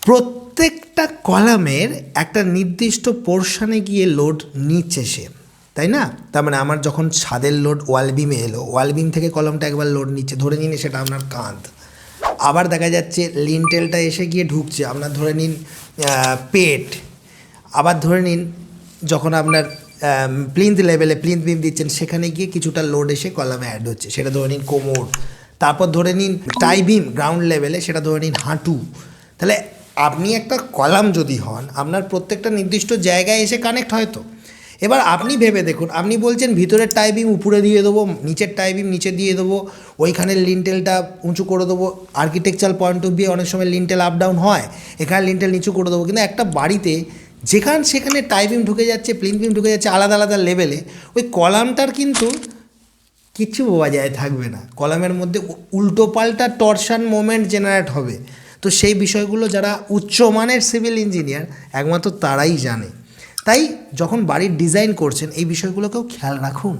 প্রত্যেকটা কলামের একটা নির্দিষ্ট পোর্শনে গিয়ে লোড নিচ্ছে সে, তাই না? তার মানে আমার যখন ছাদের লোড ওয়াল বিমে এলো, ওয়াল বিম থেকে কলমটা একবার লোড নিচ্ছে, ধরে নিন সেটা আপনার কাঁধ। আবার দেখা যাচ্ছে লিনটেলটা এসে গিয়ে ঢুকছে, আপনার ধরে নিন পেট। আবার ধরে নিন যখন আপনার প্লিন্থ লেভেলে প্লিন্থ বিম দিচ্ছেন, সেখানে গিয়ে কিছুটা লোড এসে কলামে অ্যাড হচ্ছে, সেটা ধরে নিন কোমর। তারপর ধরে নিন টাই বিম গ্রাউন্ড লেভেলে, সেটা ধরে নিন হাঁটু। তাহলে আপনি একটা কলাম যদি হন, আপনার প্রত্যেকটা নির্দিষ্ট জায়গায় এসে কানেক্ট হয় তো। এবার আপনি ভেবে দেখুন, আপনি বলছেন ভিতরের টাই বিম উপরে দিয়ে দেবো, নিচের টাই বিম নিচে দিয়ে দেবো, ওইখানের লিনটেলটা উঁচু করে দেবো। আর্কিটেকচারাল পয়েন্ট অফ ভিউ অনেক সময় লিনটেল আপ ডাউন হয়, এখানে লিনটেল নিচু করে দেবো। কিন্তু একটা বাড়িতে সেখানে টাই বিম ঢুকে যাচ্ছে, প্লিন্থ বিম ঢুকে যাচ্ছে আলাদা আলাদা লেভেলে, ওই কলামটার কিন্তু কিচ্ছু বজায় থাকবে না। কলামের মধ্যে উল্টো পাল্টা টরশন মোমেন্ট জেনারেট হবে। তো সেই বিষয়গুলো যারা উচ্চমানের সিভিল ইঞ্জিনিয়ার একমাত্র তারাই জানে। তাই যখন বাড়ির ডিজাইন করছেন এই বিষয়গুলোকেও খেয়াল রাখুন।